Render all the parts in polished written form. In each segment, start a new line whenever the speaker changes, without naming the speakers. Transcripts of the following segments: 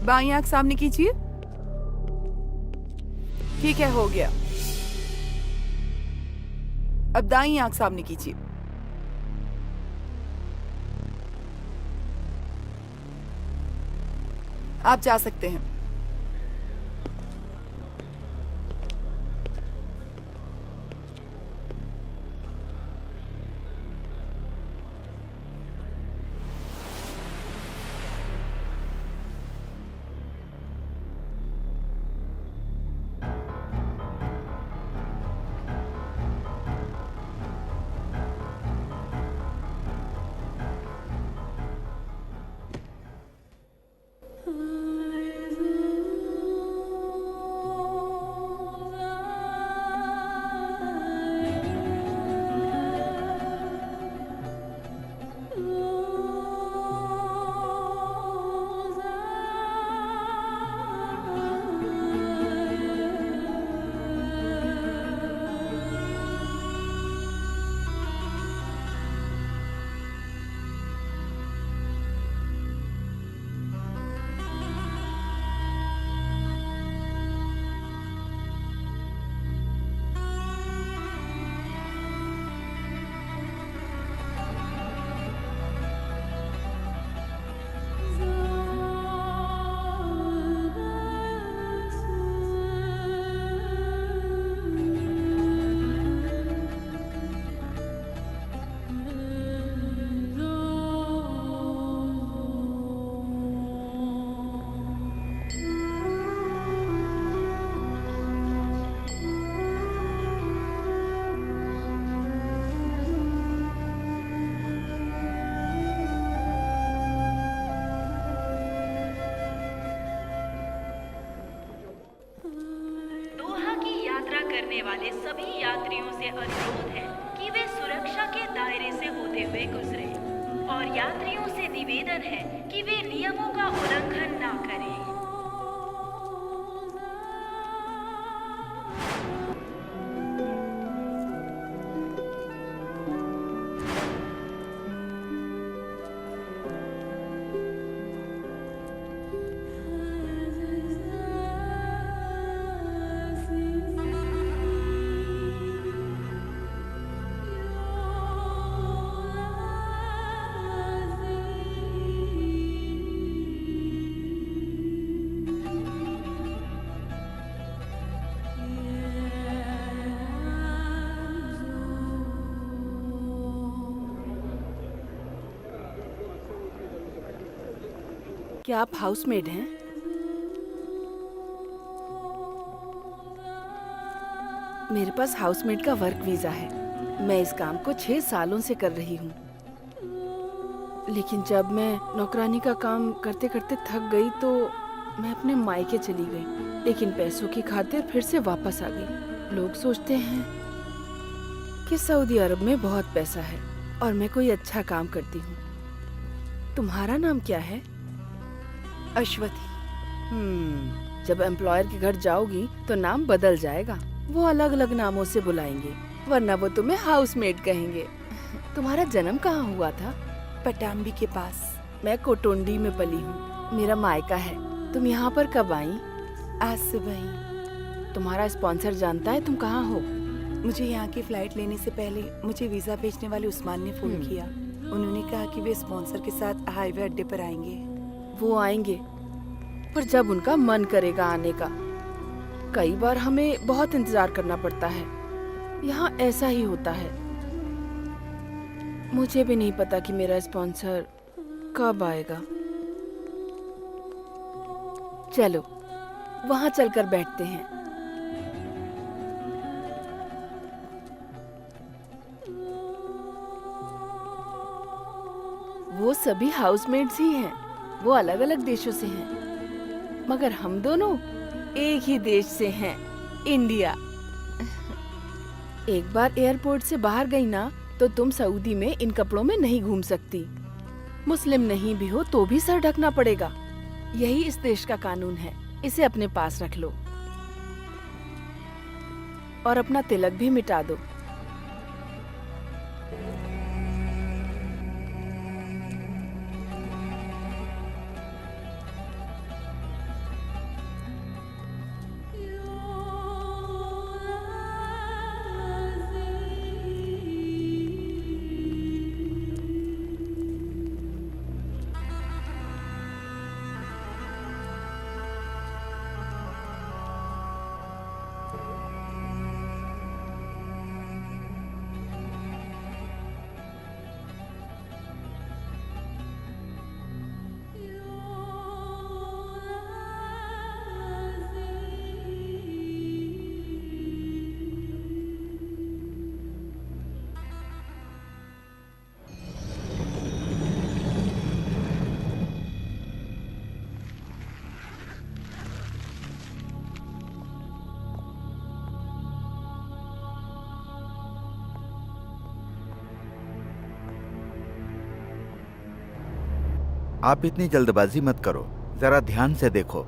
बाईं आंख सामने कीजिए। ठीक है, हो गया। अब दाईं आंख सामने कीजिए। आप जा सकते हैं।
करने वाले सभी यात्रियों से अनुरोध है कि वे सुरक्षा के दायरे से होते हुए गुजरें और यात्रियों से निवेदन है कि वे नियमों का उल्लंघन ना करें।
क्या आप हाउसमेड हैं? मेरे पास हाउसमेड का वर्क वीजा है। मैं इस काम को 6 सालों से कर रही हूँ। लेकिन जब मैं नौकरानी का काम करते करते थक गई तो मैं अपने मायके चली गई, लेकिन पैसों की खातिर फिर से वापस आ गई। लोग सोचते हैं कि सऊदी अरब में बहुत पैसा है और मैं कोई अच्छा काम करती हूँ। तुम्हारा नाम क्या है?
अश्वथी।
जब एम्प्लॉयर के घर जाओगी तो नाम बदल जाएगा। वो अलग अलग नामों से बुलाएंगे, वरना वो तुम्हें हाउसमेड कहेंगे। तुम्हारा जन्म कहाँ हुआ था?
पटाम्बी के पास।
मैं कोटुंडी में पली हूँ, मेरा मायका है। तुम यहाँ पर कब आई?
आज सुबह ही।
तुम्हारा स्पॉन्सर जानता है तुम कहाँ हो?
मुझे यहाँ की फ्लाइट लेने से पहले मुझे वीजा भेजने वाले उस्मान ने फोन किया। उन्होंने कहा कि वे स्पॉन्सर के साथ हाईवे अड्डे पर आएंगे।
वो आएंगे, पर जब उनका मन करेगा आने का। कई बार हमें बहुत इंतजार करना पड़ता है। यहाँ ऐसा ही होता है। मुझे भी नहीं पता कि मेरा स्पॉन्सर कब आएगा। चलो वहाँ चलकर बैठते हैं। वो सभी हाउसमेट्स ही हैं। वो अलग अलग देशों से हैं, मगर हम दोनों एक ही देश से हैं, इंडिया। एक बार एयरपोर्ट से बाहर गई ना तो तुम सऊदी में इन कपड़ों में नहीं घूम सकती। मुस्लिम नहीं भी हो तो भी सर ढकना पड़ेगा। यही इस देश का कानून है। इसे अपने पास रख लो और अपना तिलक भी मिटा दो।
आप इतनी जल्दबाजी मत करो, जरा ध्यान से देखो।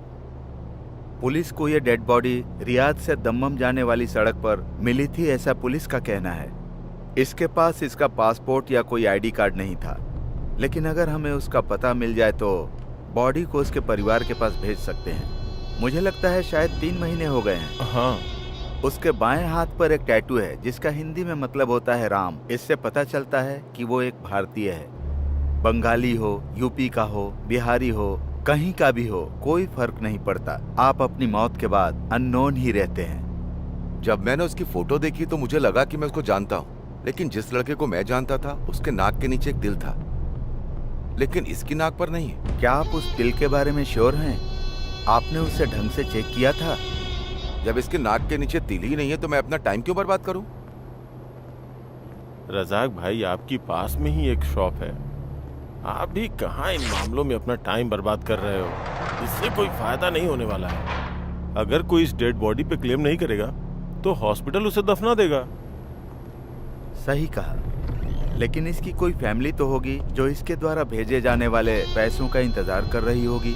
पुलिस को ये डेड बॉडी रियाद से दम्मम जाने वाली सड़क पर मिली थी, ऐसा पुलिस का कहना है। इसके पास इसका पासपोर्ट या कोई आईडी कार्ड नहीं था, लेकिन अगर हमें उसका पता मिल जाए तो बॉडी को उसके परिवार के पास भेज सकते हैं। मुझे लगता है शायद 3 महीने हो गए हैं।
हाँ।
उसके बाएं हाथ पर एक टैटू है जिसका हिंदी में मतलब होता है राम। इससे पता चलता है कि वो एक भारतीय है। बंगाली हो, यूपी का हो, बिहारी हो, कहीं का भी हो, कोई फर्क नहीं पड़ता। आप अपनी मौत के बाद अननोन ही रहते हैं।
जब मैंने उसकी फोटो देखी तो मुझे लगा कि मैं उसको जानता हूँ, लेकिन जिस लड़के को मैं जानता था उसके नाक के नीचे एक दिल था, लेकिन इसकी नाक पर नहीं है।
क्या आप उस दिल के बारे में श्योर हैं? आपने उसे ढंग से चेक किया था?
जब इसके नाक के नीचे तिल ही नहीं है तो मैं अपना टाइम क्यों बर्बाद करूं?
रजाक भाई, आपकी पास में ही एक शॉप है, आप भी कहाँ इन मामलों में अपना टाइम बर्बाद कर रहे हो? इससे कोई फायदा नहीं होने वाला है। अगर कोई इस डेड बॉडी पे क्लेम नहीं करेगा तो हॉस्पिटल उसे दफना देगा।
सही कहा, लेकिन इसकी कोई फैमिली तो होगी जो इसके द्वारा भेजे जाने वाले पैसों का इंतजार कर रही होगी।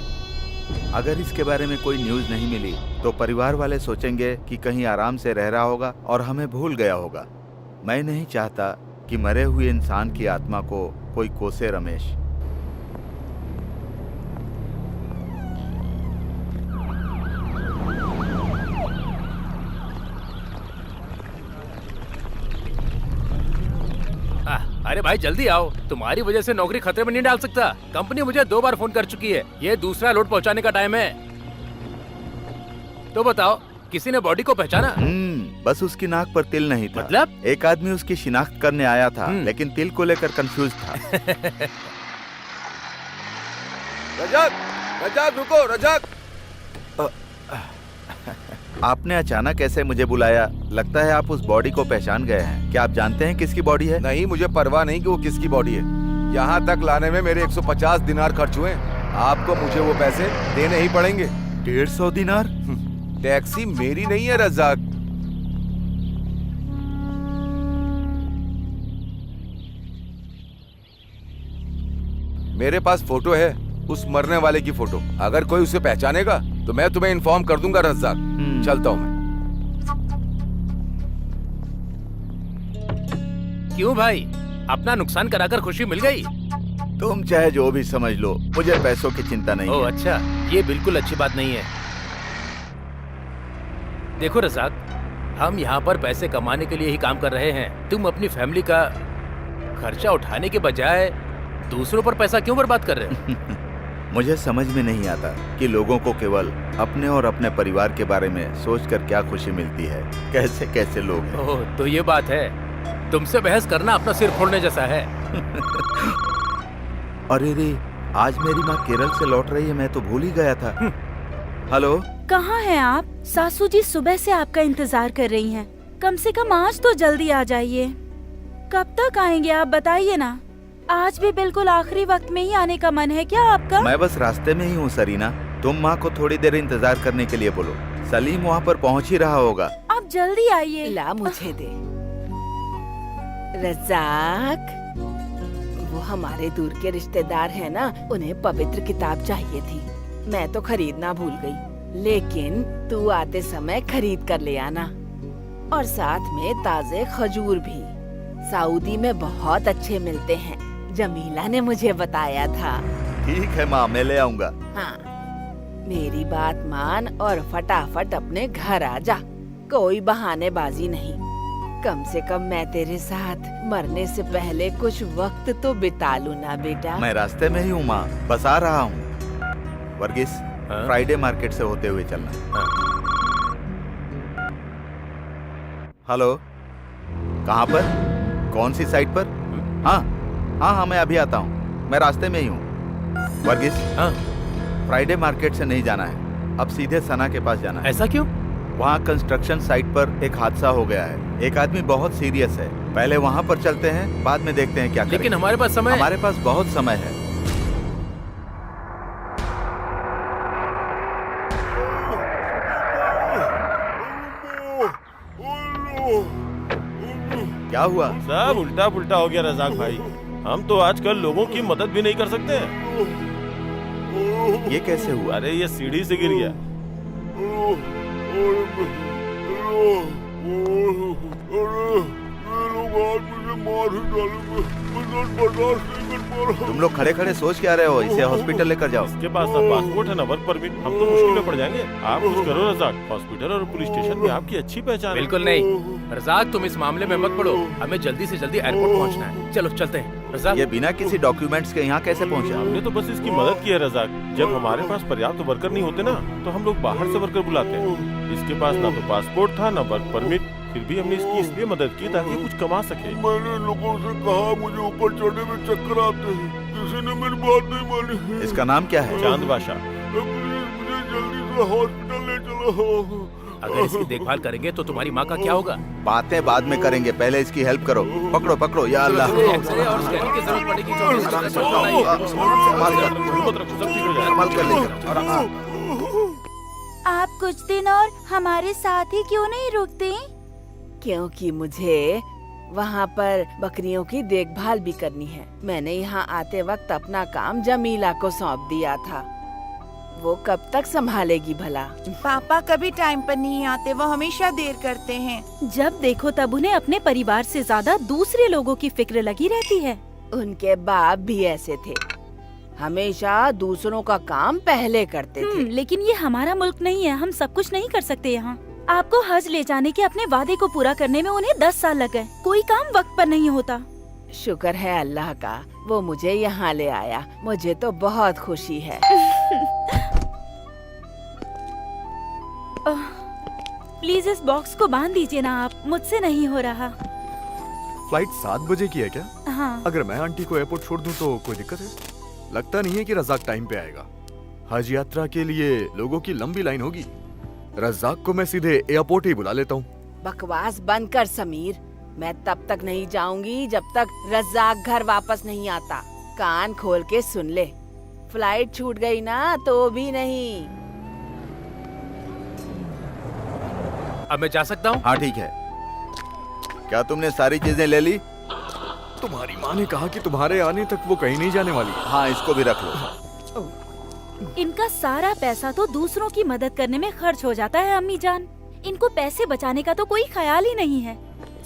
अगर इसके बारे में कोई न्यूज़ नहीं मिली तो परिवार वाले सोचेंगे कि कहीं आराम से रह रहा होगा और हमें भूल गया होगा। मैं नहीं चाहता कि मरे हुए इंसान की आत्मा को कोई कोसे। रमेश,
अरे भाई जल्दी आओ, तुम्हारी वजह से नौकरी खतरे में नहीं डाल सकता। कंपनी मुझे 2 बार फोन कर चुकी है, ये दूसरा लोड पहुंचाने का टाइम है। तो बताओ, किसी ने बॉडी को पहचाना?
बस उसकी नाक पर तिल नहीं था।
मतलब?
एक आदमी उसकी शिनाख्त करने आया था, लेकिन तिल को लेकर कंफ्यूज था।
रजाक, रजाक रुको, रजाक।
आपने अचानक ऐसे मुझे बुलाया, लगता है आप उस बॉडी को पहचान गए हैं। क्या आप जानते हैं किसकी बॉडी है?
नहीं, मुझे परवाह नहीं कि वो किसकी बॉडी है। यहाँ तक लाने में मेरे 150 दिनार खर्च हुए। आपको मुझे वो पैसे देने ही पड़ेंगे।
150 दिनार?
टैक्सी मेरी नहीं है रजाक। मेरे पास फोटो है, उस मरने वाले की फोटो। अगर कोई उसे पहचानेगा तो मैं तुम्हें इन्फॉर्म कर दूंगा रजाक। चलता हूँ मैं।
क्यों भाई, अपना नुकसान कराकर खुशी मिल गई?
तुम चाहे जो भी समझ लो, मुझे पैसों की चिंता नहीं
ओह
है।
अच्छा, ये बिल्कुल अच्छी बात नहीं है। देखो रजाक, हम यहाँ पर पैसे कमाने के लिए ही काम कर रहे हैं। तुम अपनी फैमिली का खर्चा उठाने के बजाय दूसरों पर पैसा क्यों बर्बाद कर रहे हो?
मुझे समझ में नहीं आता कि लोगों को केवल अपने और अपने परिवार के बारे में सोचकर क्या खुशी मिलती है। कैसे कैसे लोग हैं।
ओह, तो ये बात है। तुमसे बहस करना अपना सिर फोड़ने जैसा है।
अरे रे, आज मेरी माँ केरल से लौट रही है, मैं तो भूल ही गया था। हेलो,
कहाँ हैं आप? सासू जी सुबह से आपका इंतजार कर रही हैं। कम से कम आज तो जल्दी आ जाइए। कब तक आएंगे आप बताइए ना। आज भी बिल्कुल आखिरी वक्त में ही आने का मन है क्या आपका?
मैं बस रास्ते में ही हूँ सरीना। तुम माँ को थोड़ी देर इंतजार करने के लिए बोलो, सलीम वहाँ पर पहुँच ही रहा होगा।
आप जल्दी आइए।
ला मुझे दे। रजाक, वो हमारे दूर के रिश्तेदार हैं ना, उन्हें पवित्र किताब चाहिए थी। मैं तो खरीदना भूल गई, लेकिन तू आते समय खरीद कर ले आना। और साथ में ताजे खजूर भी, सऊदी में बहुत अच्छे मिलते हैं। जमीला ने मुझे बताया था।
ठीक है माँ, मैं ले आऊंगा।
हाँ, मेरी बात मान और फटाफट अपने घर आ जा। कोई बहानेबाजी नहीं। कम से कम मैं तेरे साथ मरने से पहले कुछ वक्त तो बिता लूं ना बेटा।
मैं रास्ते में ही हूँ माँ, बस आ रहा हूँ। वर्गीस, फ्राइडे मार्केट से होते हुए चलना। हेलो, कहाँ पर? कौन सी साइड पर? हाँ हाँ हाँ, मैं अभी आता हूँ, मैं रास्ते में ही हूँ। वर्गीस, फ्राइडे मार्केट से नहीं जाना है, अब सीधे सना के पास जाना है।
ऐसा क्यों?
वहाँ कंस्ट्रक्शन साइट पर एक हादसा हो गया है। एक आदमी बहुत सीरियस है। पहले वहाँ पर चलते हैं, बाद में देखते हैं क्या करें।
लेकिन हमारे पास समय।
हमारे पास बहुत समय है। क्या हुआ?
सब उल्टा पुल्टा हो गया रजाक भाई। हम तो आजकल लोगों की मदद भी नहीं कर सकते।
ये कैसे हुआ?
अरे ये सीढ़ी से गिर गया।
तुम लोग खड़े खड़े सोच क्या रहे हो? इसे हॉस्पिटल लेकर जाओ।
इसके पास ना पासपोर्ट है ना वर्क परमिट, हम तो मुश्किल में पड़ जाएंगे। आप कुछ करो रज़ाक, हॉस्पिटल और पुलिस स्टेशन में आपकी अच्छी पहचान है।
बिल्कुल नहीं रज़ाक, तुम इस मामले में मत पड़ो। हमें जल्दी से जल्दी एयरपोर्ट पहुंचना है। चलो चलते हैं। रज़ाक,
ये बिना किसी डॉक्यूमेंट्स के यहाँ कैसे पहुँचा?
हमने तो बस इसकी मदद की है रज़ाक। जब हमारे पास पर्याप्त वर्कर नहीं होते ना, तो हम लोग बाहर से वर्कर बुलाते हैं। इसके पास ना तो पासपोर्ट था ना वर्क परमिट, फिर भी हमने इसकी इसलिए मदद की ताकि कुछ कमा सके।
मैंने लोगों से कहा मुझे ऊपर चढ़ने में चक्कर आते हैं, किसी ने मेरी बात नहीं मानी।
इसका नाम क्या है?
चांद बादशाह।
प्लीज मुझे जल्दी से हॉस्पिटल ले चलो।
अगर इसकी देखभाल करेंगे तो तुम्हारी माँ का क्या होगा?
बातें बाद में करेंगे, पहले इसकी हेल्प करो। पकड़ो पकड़ो, या अल्लाह।
एक्सरे और स्कैनिंग की जरूरत पड़ेगी तो
संभाल कर, संभाल कर लेकर।
आप कुछ दिन और हमारे साथ ही क्यों नहीं रुकते?
क्योंकि मुझे वहाँ पर बकरियों की देखभाल भी करनी है। मैंने यहाँ आते वक्त अपना काम जमीला को सौंप दिया था। वो कब तक संभालेगी भला?
पापा कभी टाइम पर नहीं आते, वो हमेशा देर करते हैं।
जब देखो तब उन्हें अपने परिवार से ज्यादा दूसरे लोगों की फिक्र लगी रहती है।
उनके बाप भी ऐसे थे, हमेशा दूसरों का काम पहले करते थे।
लेकिन ये हमारा मुल्क नहीं है, हम सब कुछ नहीं कर सकते यहाँ। आपको हज ले जाने के अपने वादे को पूरा करने में उन्हें 10 साल लग गए। कोई काम वक्त पर नहीं होता।
शुक्र है अल्लाह का, वो मुझे यहाँ ले आया। मुझे तो बहुत खुशी है।
प्लीज इस बॉक्स को बांध दीजिए ना आप, मुझसे नहीं हो रहा।
फ्लाइट 7 बजे की है क्या?
हाँ।
अगर मैं आंटी को एयरपोर्ट छोड़ दूं तो कोई दिक्कत है? लगता नहीं है कि रज़ाक टाइम पे आएगा। हज यात्रा के लिए लोगों की लंबी लाइन होगी। रज़ाक को मैं सीधे एयरपोर्ट ही बुला लेता हूँ।
बकवास बंद कर समीर, मैं तब तक नहीं जाऊंगी जब तक रज़ाक घर वापस नहीं आता। कान खोल के सुन ले, फ्लाइट छूट गई ना तो भी नहीं।
अब मैं जा सकता हूँ?
हाँ ठीक है। क्या तुमने सारी चीजें ले ली?
तुम्हारी माँ ने कहा कि तुम्हारे आने तक वो कहीं नहीं जाने वाली।
हाँ, इसको भी रख लो।
इनका सारा पैसा तो दूसरों की मदद करने में खर्च हो जाता है अम्मी जान। इनको पैसे बचाने का तो कोई ख्याल ही नहीं है।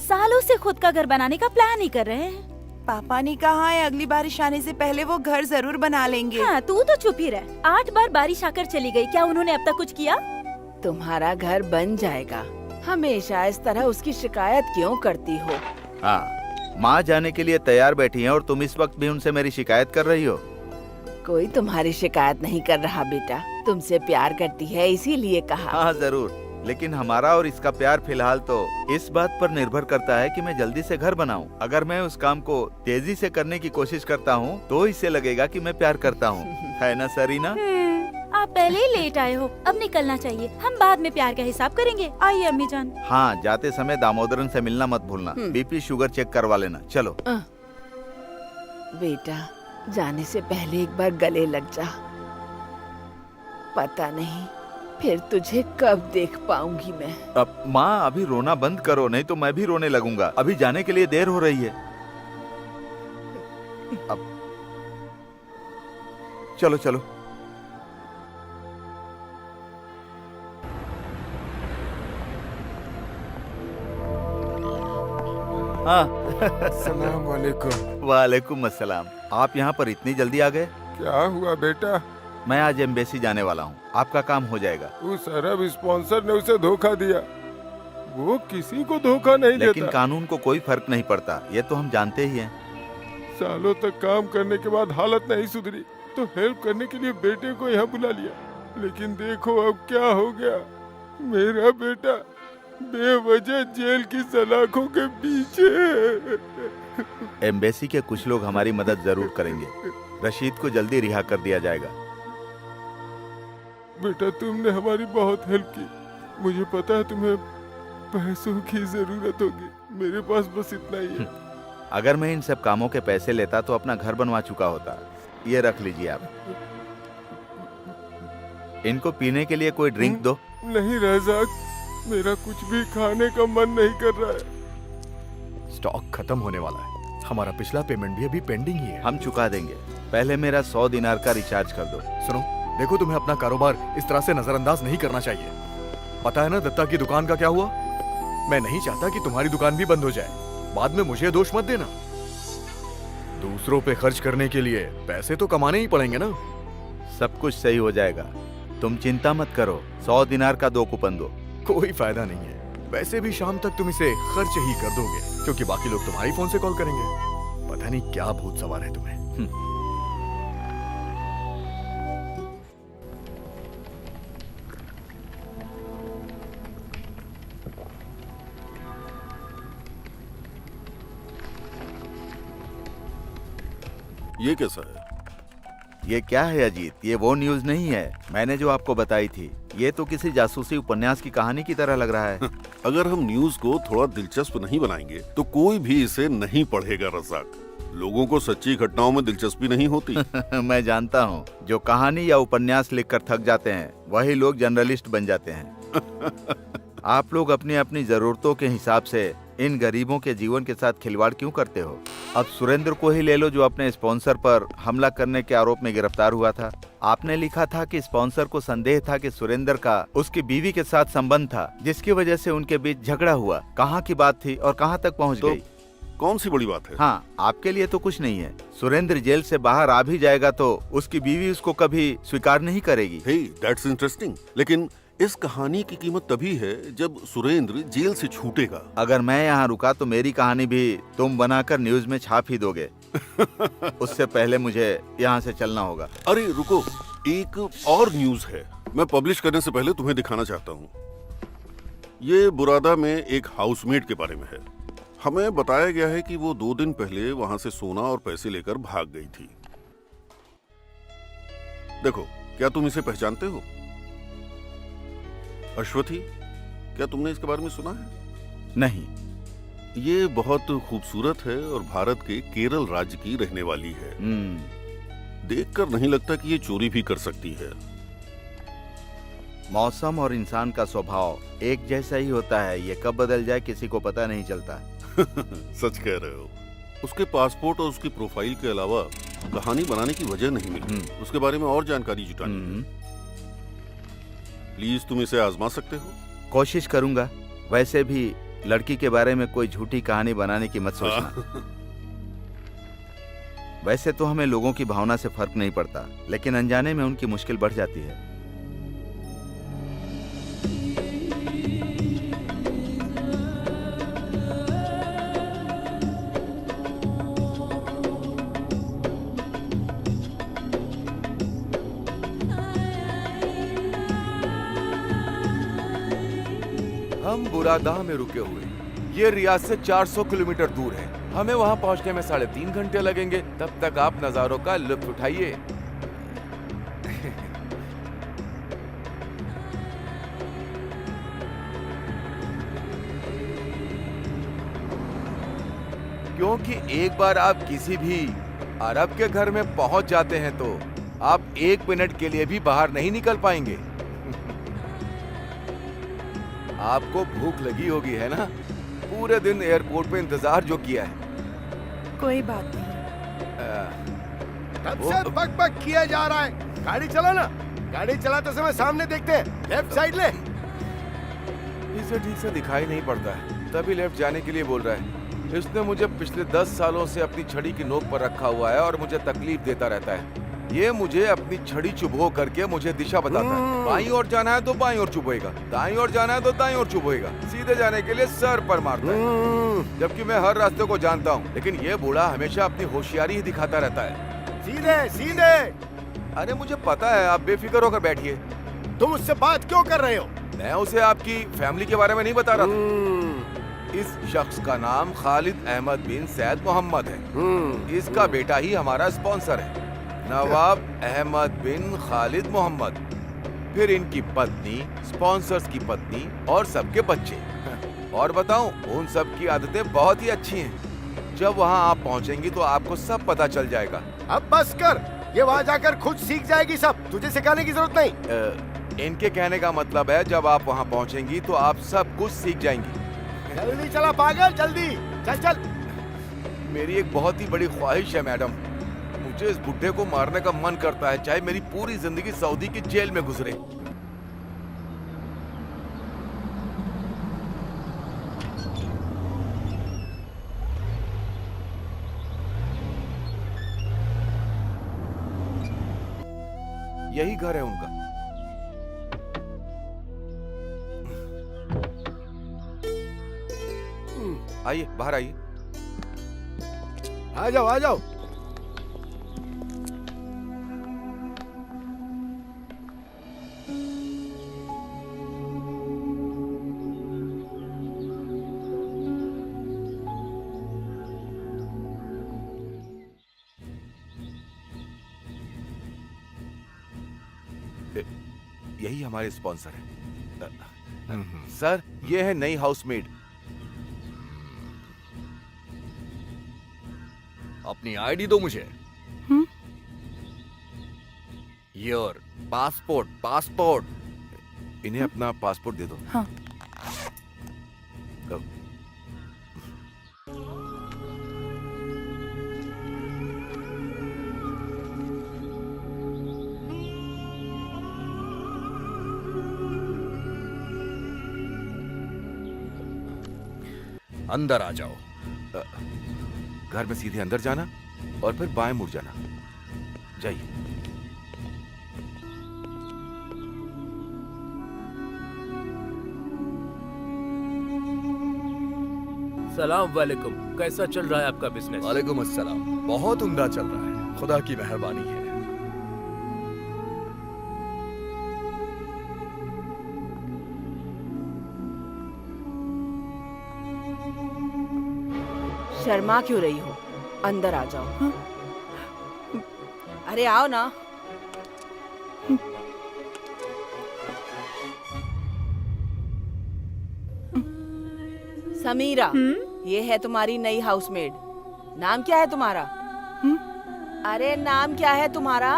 सालों से खुद का घर बनाने का प्लान ही कर रहे हैं।
पापा ने कहा है अगली बारिश आने से पहले वो घर जरूर बना लेंगे।
हाँ, तू तो चुप ही रह। 8 बार बारिश आकर चली गई, क्या उन्होंने अब तक कुछ किया?
तुम्हारा घर बन जाएगा। हमेशा इस तरह उसकी शिकायत क्यों करती हो?
हाँ, माँ जाने के लिए तैयार बैठी हैं और तुम इस वक्त भी उनसे मेरी शिकायत कर रही हो।
कोई तुम्हारी शिकायत नहीं कर रहा बेटा, तुमसे प्यार करती है इसीलिए कहा।
हाँ जरूर, लेकिन हमारा और इसका प्यार फिलहाल तो इस बात पर निर्भर करता है कि मैं जल्दी से घर बनाऊं। अगर मैं उस काम को तेजी से करने की कोशिश करता हूं, तो इसे लगेगा कि मैं प्यार करता हूं। है ना सरीना?
आप पहले ही लेट आए हो, अब निकलना चाहिए। हम बाद में प्यार का हिसाब करेंगे। आइए अम्मी जान।
हाँ, जाते समय दामोदरन से मिलना मत भूलना। बीपी शुगर चेक करवा लेना। चलो।
बेटा, जाने से पहले एक बार गले लग जा। पता नहीं फिर तुझे कब देख पाऊंगी मैं।
अब माँ, अभी रोना बंद करो, नहीं तो मैं भी रोने लगूंगा। अभी जाने के लिए देर हो रही है। अब चलो चलो। हाँ।
अस्सलाम वालेकुम।
वालेकुम अस्सलाम। आप यहाँ पर इतनी जल्दी आ गए?
क्या हुआ बेटा?
मैं आज एम्बेसी जाने वाला हूँ, आपका काम हो जाएगा।
उस अरब स्पॉन्सर ने उसे धोखा दिया। वो किसी को धोखा नहीं देता।
लेकिन कानून को कोई फर्क नहीं पड़ता, ये तो हम जानते ही हैं।
सालों तक काम करने के बाद हालत नहीं सुधरी तो हेल्प करने के लिए बेटे को यहाँ बुला लिया। लेकिन देखो अब क्या हो गया। मेरा बेटा बेवजह जेल की सलाखों के पीछे।
एम्बेसी के कुछ लोग हमारी मदद जरूर करेंगे। रशीद को जल्दी रिहा कर दिया जाएगा।
बेटा, तुमने हमारी बहुत हेल्प की। मुझे पता है तुम्हें पैसों की जरूरत होगी। मेरे पास बस इतना ही है।
अगर मैं इन सब कामों के पैसे लेता तो अपना घर बनवा चुका होता। ये रख लीजिए आप। इनको पीने के लिए कोई ड्रिंक दो।
नहीं रज़ाक, मेरा कुछ भी खाने का मन नहीं कर रहा है।
स्टॉक खत्म होने वाला है। हमारा पिछला पेमेंट भी अभी पेंडिंग ही है।
हम चुका देंगे, पहले मेरा 100 दिनार का रिचार्ज कर दो।
सुनो, देखो तुम्हें अपना कारोबार इस तरह से नजरअंदाज नहीं करना चाहिए। पता है ना दत्ता की दुकान का क्या हुआ? मैं नहीं चाहता कि तुम्हारी दुकान भी बंद हो जाए। बाद में मुझे दोष मत देना। दूसरों पे खर्च करने के लिए पैसे तो कमाने ही पड़ेंगे ना।
सब कुछ सही हो जाएगा, तुम चिंता मत करो। 100 दिनार का 2 कूपन दो।
कोई फायदा नहीं है। वैसे भी शाम तक तुम इसे खर्च ही कर दोगे, क्योंकि बाकी लोग तुम्हारी फोन से कॉल करेंगे। पता नहीं क्या भूत सवार है तुम्हें।
ये कैसा है?
ये क्या है अजीत? ये वो न्यूज नहीं है मैंने जो आपको बताई थी। ये तो किसी जासूसी उपन्यास की कहानी की तरह लग रहा है।
अगर हम न्यूज को थोड़ा दिलचस्प नहीं बनाएंगे तो कोई भी इसे नहीं पढ़ेगा रज़ाक। लोगों को सच्ची घटनाओं में दिलचस्पी नहीं होती।
मैं जानता हूँ, जो कहानी या उपन्यास लिखकर थक जाते हैं वही लोग जर्नलिस्ट बन जाते हैं। आप लोग अपनी अपनी जरूरतों के हिसाब से इन गरीबों के जीवन के साथ खिलवाड़ क्यों करते हो? अब सुरेंद्र को ही ले लो, जो अपने स्पॉन्सर पर हमला करने के आरोप में गिरफ्तार हुआ था। आपने लिखा था कि स्पॉन्सर को संदेह था कि सुरेंद्र का उसकी बीवी के साथ संबंध था, जिसकी वजह से उनके बीच झगड़ा हुआ। कहाँ की बात थी और कहाँ तक पहुँच गई?
कौन सी बड़ी बात है?
हाँ, आपके लिए तो कुछ नहीं है। सुरेंद्र जेल से बाहर आ भी जाएगा तो उसकी बीवी उसको कभी स्वीकार नहीं करेगी।
हे, दैट्स इंटरेस्टिंग। लेकिन इस कहानी की कीमत तभी है जब सुरेंद्र जेल से छूटेगा।
अगर मैं यहाँ रुका तो मेरी कहानी भी तुम बनाकर न्यूज में छाप ही दोगे। उससे पहले मुझे यहाँ से चलना होगा।
अरे रुको, एक और न्यूज है, मैं पब्लिश करने से पहले तुम्हें दिखाना चाहता हूँ। ये बुरादा में एक हाउसमेट के बारे में है। हमें बताया गया है कि वो 2 दिन पहले वहां से सोना और पैसे लेकर भाग गई थी। देखो, क्या तुम इसे पहचानते हो? अश्वथी, क्या तुमने इसके बारे में सुना है?
नहीं।
ये बहुत खूबसूरत है और भारत के केरल राज्य की रहने वाली है। देखकर नहीं लगता कि ये चोरी भी कर सकती है।
मौसम और इंसान का स्वभाव एक जैसा ही होता है, ये कब बदल जाए किसी को पता नहीं चलता।
सच कह रहे हो। उसके पासपोर्ट और उसकी प्रोफाइल के अलावा कहानी बनाने की वजह नहीं मिली। उसके बारे में और जानकारी जुटानी है। प्लीज तुम इसे आजमा सकते हो?
कोशिश करूंगा। वैसे भी लड़की के बारे में कोई झूठी कहानी बनाने की मत सोचना। वैसे तो हमें लोगों की भावना से फर्क नहीं पड़ता, लेकिन अनजाने में उनकी मुश्किल बढ़ जाती है।
हम बुरादा में रुके हुए। ये रियाद से 400 किलोमीटर दूर है। हमें वहां पहुंचने में 3.5 घंटे लगेंगे। तब तक आप नजारों का लुत्फ उठाइए। क्योंकि एक बार आप किसी भी अरब के घर में पहुंच जाते हैं तो आप 1 मिनट के लिए भी बाहर नहीं निकल पाएंगे। आपको भूख लगी होगी, है ना? पूरे दिन एयरपोर्ट पे इंतजार जो किया है।
कोई बात नहीं।
तब से बक किया जा रहा है। गाड़ी चला ना। गाड़ी चलाते समय सामने देखते हैं, लेफ्ट साइड ले।
इसे ठीक से दिखाई नहीं पड़ता है, तभी लेफ्ट जाने के लिए बोल रहा है। इसने मुझे पिछले 10 सालों से अपनी छड़ी की नोक पर रखा हुआ है और मुझे तकलीफ देता रहता है। ये मुझे अपनी छड़ी चुभो करके मुझे दिशा बताता है। बाईं ओर जाना है तो बाईं ओर चुभोएगा, दाईं ओर जाना है तो दाईं ओर चुभोएगा। सीधे जाने के लिए सर पर मारता है, जबकि मैं हर रास्ते को जानता हूँ। लेकिन ये बूढ़ा हमेशा अपनी होशियारी ही दिखाता रहता है।
सीधे सीधे।
अरे मुझे पता है, आप बेफिक्र होकर बैठिए।
तुम उससे बात क्यों कर रहे हो?
मैं उसे आपकी फैमिली के बारे में नहीं बता रहा था। इस शख्स का नाम खालिद अहमद बिन सैद मोहम्मद है। इसका बेटा ही हमारा स्पॉन्सर है, नवाब अहमद बिन खालिद मोहम्मद। फिर इनकी पत्नी, स्पॉन्सर्स की पत्नी और सबके बच्चे। और बताऊं, उन सब की आदतें बहुत ही अच्छी हैं। जब वहां आप पहुंचेंगी तो आपको सब पता चल जाएगा।
अब बस कर, ये वहां जाकर खुद सीख जाएगी सब, तुझे सिखाने की जरूरत नहीं।
इनके कहने का मतलब है जब आप वहां पहुंचेंगी तो आप सब कुछ सीख जाएंगी।
जल्दी चला पागल, जल्दी चल चल।
मेरी एक बहुत ही बड़ी ख्वाहिश है मैडम। मुझे इस बुड्ढे को मारने का मन करता है, चाहे मेरी पूरी जिंदगी सऊदी की जेल में गुजरे। यही घर है उनका। आइए, बाहर आइए।
आ जाओ आ जाओ।
यही हमारे स्पॉन्सर है। सर, ये है नई हाउसमेड।
अपनी आईडी दो मुझे। Your passport.
इन्हें अपना पासपोर्ट दे दो।
हाँ।
लो।
अंदर आ जाओ।
घर में सीधे अंदर जाना और फिर बाएं मुड़ जाना। जाइए।
सलाम वालेकुम। कैसा चल रहा है आपका बिजनेस?
वालेकुम अस्सलाम। बहुत उम्दा चल रहा है, खुदा की मेहरबानी है।
शर्मा क्यों रही हो? अंदर आ जाओ। अरे आओ ना। समीरा, ये है तुम्हारी नई हाउसमेड। नाम क्या है तुम्हारा? अरे नाम क्या है तुम्हारा?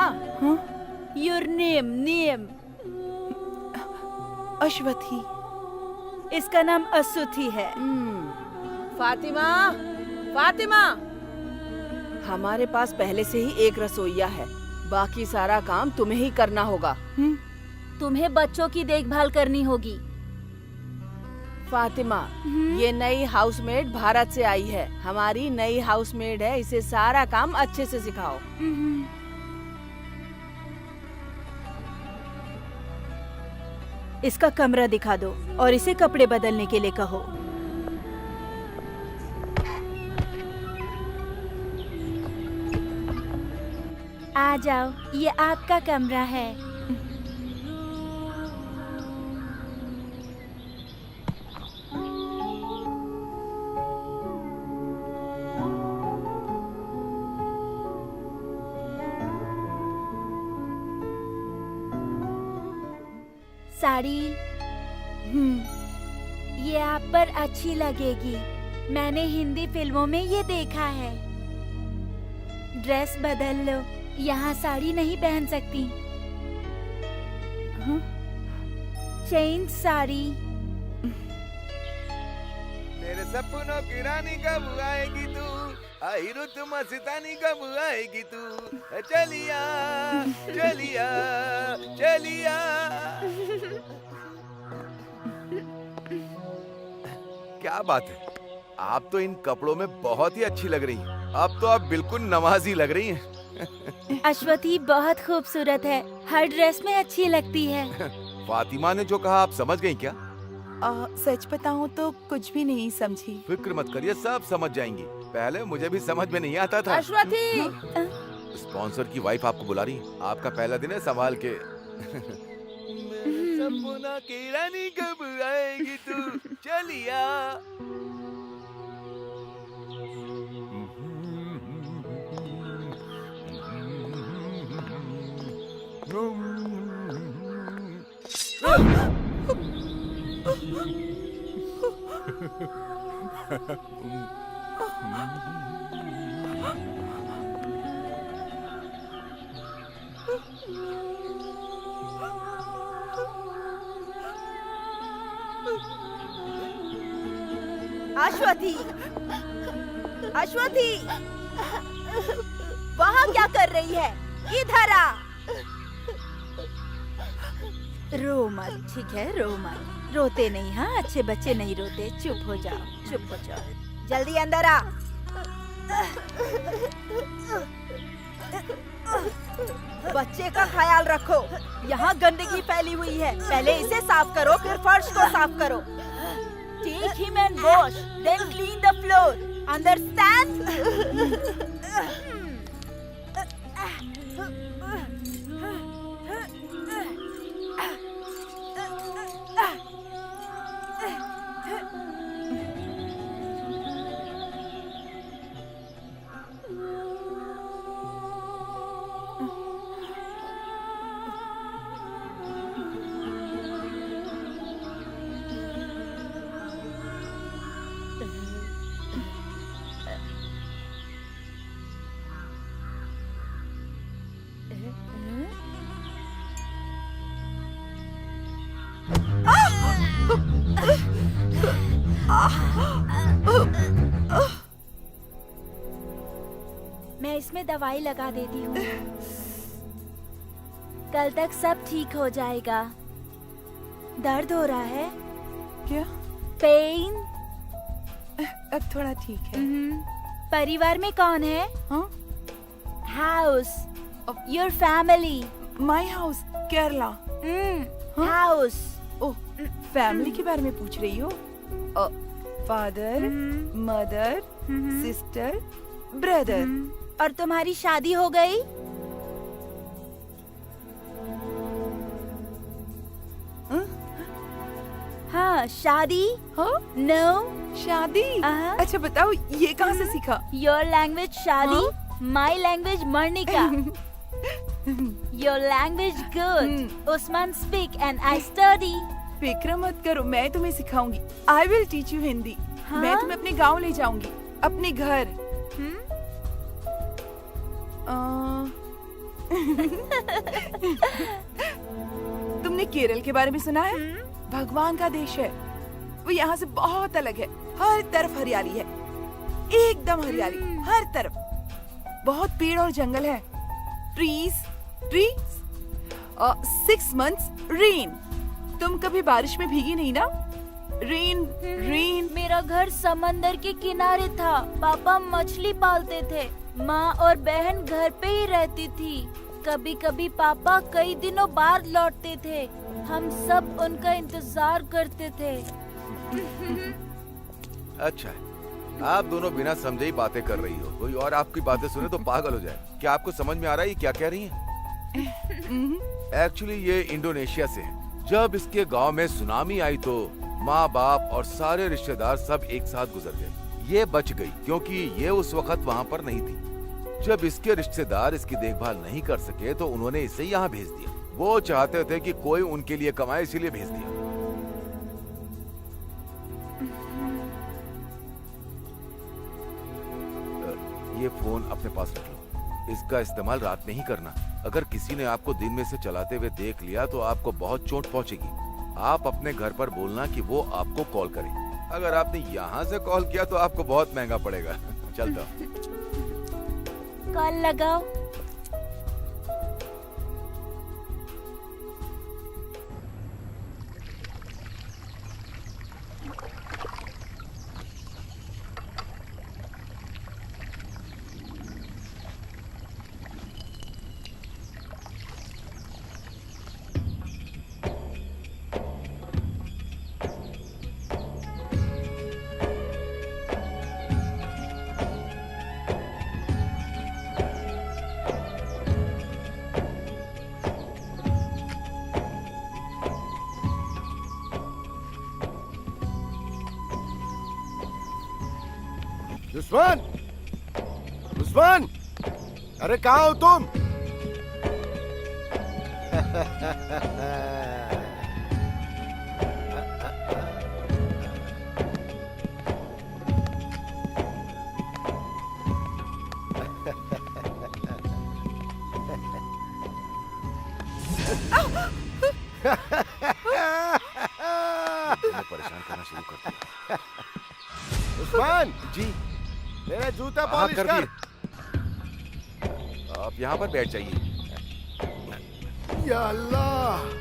Your name.
अश्वथी।
इसका नाम असुथी है।
फातिमा, फातिमा। हमारे पास पहले से ही एक रसोइया है, बाकी सारा काम तुम्हें ही करना होगा।
तुम्हें बच्चों की देखभाल करनी होगी।
फातिमा, ये नई हाउसमेड भारत से आई है। हमारी नई हाउसमेड है, इसे सारा काम अच्छे से सिखाओ।
इसका कमरा दिखा दो और इसे कपड़े बदलने के लिए कहो। आ जाओ, ये आपका कमरा है। साड़ी ये आप पर अच्छी लगेगी। मैंने हिंदी फिल्मों में ये देखा है। ड्रेस बदल लो, यहाँ साड़ी नहीं पहन सकती। चेन साड़ी।
मेरे सपनों की रानी कब आएगी तू, आई रुत मस्तानी कब आएगी तू, चलिया चलिया चलिया। क्या बात है, आप तो इन कपड़ों में बहुत ही अच्छी लग रही हैं। अब तो आप बिल्कुल नमाजी लग रही हैं।
अश्वथी बहुत खूबसूरत है, हर ड्रेस में अच्छी लगती है।
फातिमा ने जो कहा आप समझ गई क्या?
सच बताऊं तो कुछ भी नहीं समझी।
फिक्र मत करिए, सब समझ जाएंगी। पहले मुझे भी समझ में नहीं आता था।
अश्वथी,
स्पॉन्सर की वाइफ आपको बुला रही है। आपका पहला दिन है, संभाल के। सपना की रानी कब आएगी तू, चलिया।
अश्वथी,
अश्वथी, वहाँ क्या कर रही है? इधर आ। रो मत, ठीक है, रो मत। रोते नहीं, हाँ, अच्छे बच्चे नहीं रोते। चुप हो जाओ, चुप हो जाओ। जल्दी अंदर आ। बच्चे का ख्याल रखो। यहाँ गंदगी फैली हुई है। पहले इसे साफ करो, फिर फर्श को साफ करो। Take him and wash, then clean the floor. Understand? मैं इसमें दवाई लगा देती हूँ। कल तक सब ठीक हो जाएगा। दर्द हो रहा है?
क्या?
पेन?
अब थोड़ा ठीक है।
परिवार में कौन है?
हाँ?
House, your family.
My house, Kerala.
House.
Oh, family के बारे में पूछ रही हो? Father, mother, sister, brother.
और तुम्हारी शादी हो गई? हाँ, शादी?
हाँ?
नो।
शादी? अच्छा बताओ, ये कहाँ से सीखा?
योर लैंग्वेज शादी, माई लैंग्वेज मर्निका। Your language good. Usman speak and I study.
फिक्र मत करो, मैं तुम्हें सिखाऊंगी। I will teach you Hindi. मैं तुम्हें अपने गांव ले जाऊंगी, अपने घर। तुमने केरल के बारे में सुना है? भगवान का देश है। वो यहाँ से बहुत अलग है। हर तरफ हरियाली है, एकदम हरियाली, हर तरफ। बहुत पेड़ और जंगल है। Trees, trees. 6 months rain. तुम कभी बारिश में भीगी नहीं ना? Rain, rain.
मेरा घर समंदर के किनारे था। पापा मछली पालते थे। माँ और बहन घर पे ही रहती थी। कभी कभी पापा कई दिनों बाद लौटते थे। हम सब उनका इंतजार करते थे।
अच्छा, आप दोनों बिना समझे ही बातें कर रही हो। कोई और आपकी बातें सुने तो पागल हो जाए। क्या आपको समझ में आ रहा है ये क्या कह रही हैं? एक्चुअली ये इंडोनेशिया से है। जब इसके गांव में सुनामी आई तो माँ बाप और सारे रिश्तेदार सब एक साथ गुजर गए। ये बच गई क्योंकि ये उस वक्त वहाँ पर नहीं थी। जब इसके रिश्तेदार इसकी देखभाल नहीं कर सके तो उन्होंने इसे यहाँ भेज दिया। वो चाहते थे कि कोई उनके लिए कमाए, इसीलिए भेज दिया। ये फोन अपने पास रख लो। इसका इस्तेमाल रात में ही करना। अगर किसी ने आपको दिन में से चलाते हुए देख लिया तो आपको बहुत चोट पहुंचेगी। आप अपने घर पर बोलना कि वो आपको कॉल करे। अगर आपने यहाँ से कॉल किया तो आपको बहुत महंगा पड़ेगा। चलता हूँ।
कॉल लगाओ।
उस्मान, उस्मान, अरे कहाँ हो तुम? परेशान करना शुरू कर दिया। उस्मान जी,
मेरे जूते पॉलिश कर। आप यहाँ पर बैठ जाइए।
या अल्लाह।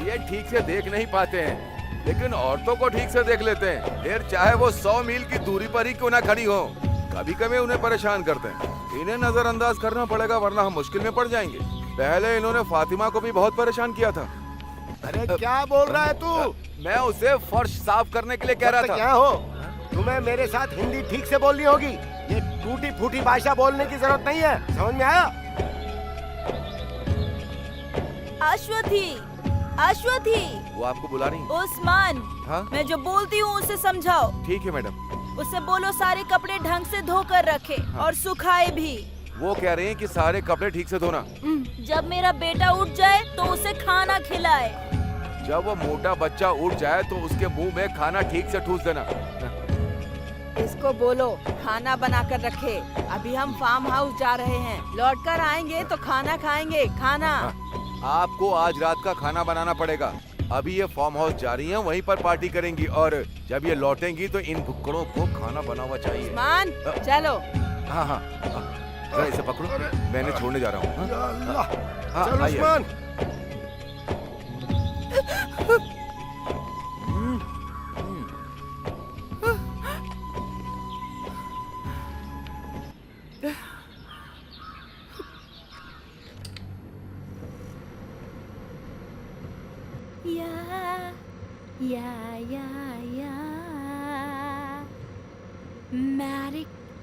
ये ठीक से देख नहीं पाते हैं, लेकिन औरतों को ठीक से देख लेते हैं, फिर चाहे वो 100 मील की दूरी पर ही क्यों ना खड़ी हो। कभी कभी उन्हें परेशान करते हैं। इन्हें नजरअंदाज करना पड़ेगा, वरना हम मुश्किल में पड़ जाएंगे। पहले इन्होंने फातिमा को भी बहुत परेशान किया था।
अरे क्या बोल रहा है तू?
मैं उसे फर्श साफ करने के लिए कह रहा था।
क्या हो, तुम्हें मेरे साथ हिंदी ठीक से बोलनी होगी। ये टूटी फूटी भाषा बोलने की जरूरत नहीं है, समझ में आया?
अश्वथी, अश्वथी।
वो आपको बुला रही है।
उस्मान,
हाँ?
मैं जो बोलती हूँ उसे समझाओ।
ठीक है मैडम।
उसे बोलो सारे कपड़े ढंग से धो कर रखे और सुखाए भी।
वो कह रहे हैं कि सारे कपड़े ठीक से धोना।
जब मेरा बेटा उठ जाए तो उसे खाना खिलाए।
जब वो मोटा बच्चा उठ जाए तो उसके मुंह में खाना ठीक से ठूस देना।
इसको बोलो खाना बना कर रखे। अभी हम फार्म हाउस जा रहे हैं, लौट कर आएंगे तो खाना खाएंगे। खाना
आपको आज रात का खाना बनाना पड़ेगा। अभी ये फार्म हाउस जा रही हैं, वहीं पर पार्टी करेंगी, और जब ये लौटेंगी तो इन भुक्कड़ों को खाना बना हुआ चाहिए।
उस्मान, चलो।
हाँ हाँ, जरा इसे पकड़ो, मैं इन्हें छोड़ने जा रहा हूँ। हाँ,
चल
आइए।
Usman.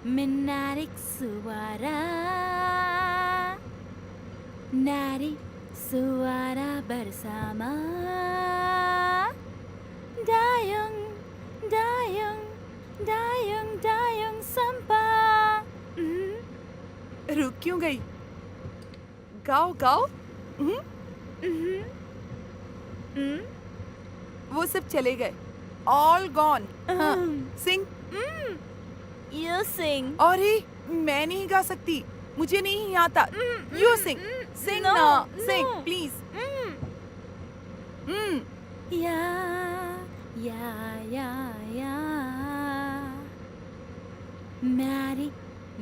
Menarik suara, nari suara bersama. Dayung, dayung, dayung, dayung sampah.
रुक क्यों गई? गाओ गाओ। वो सब चले गए, ऑल गॉन। हाँ, सिंग।
You sing.
और ही मैं नहीं गा सकती, मुझे नहीं आता। यू सिंग, सिंग
No,
ना,
no.
Sing please.
Ya, ya, ya, ya. Mari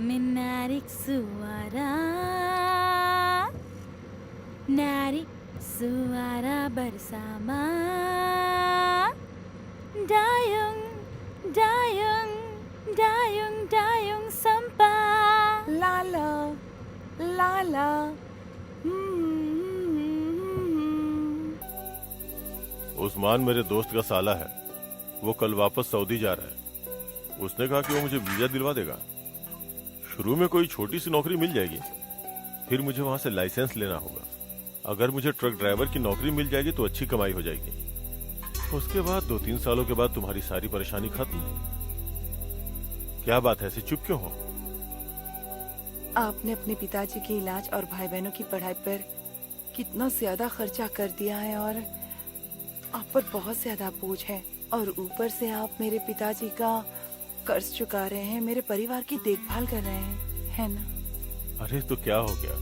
menarik suara, nari suara bersama. Dayung, dayung, dayung, dayung sampah.
लाला लाला।
उस्मान मेरे दोस्त का साला है, वो कल वापस सऊदी जा रहा है। उसने कहा कि वो मुझे वीजा दिलवा देगा। शुरू में कोई छोटी सी नौकरी मिल जाएगी, फिर मुझे वहां से लाइसेंस लेना होगा। अगर मुझे ट्रक ड्राइवर की नौकरी मिल जाएगी तो अच्छी कमाई हो जाएगी। उसके बाद 2-3 सालों के बाद तुम्हारी सारी परेशानी खत्म। क्या बात है, ऐसे चुप क्यों हो?
आपने अपने पिताजी के इलाज और भाई बहनों की पढ़ाई पर कितना ज्यादा खर्चा कर दिया है, और आप पर बहुत ज्यादा बोझ है, और ऊपर से आप मेरे पिताजी का कर्ज चुका रहे हैं, मेरे परिवार की देखभाल कर रहे हैं, है ना?
अरे तो क्या हो गया,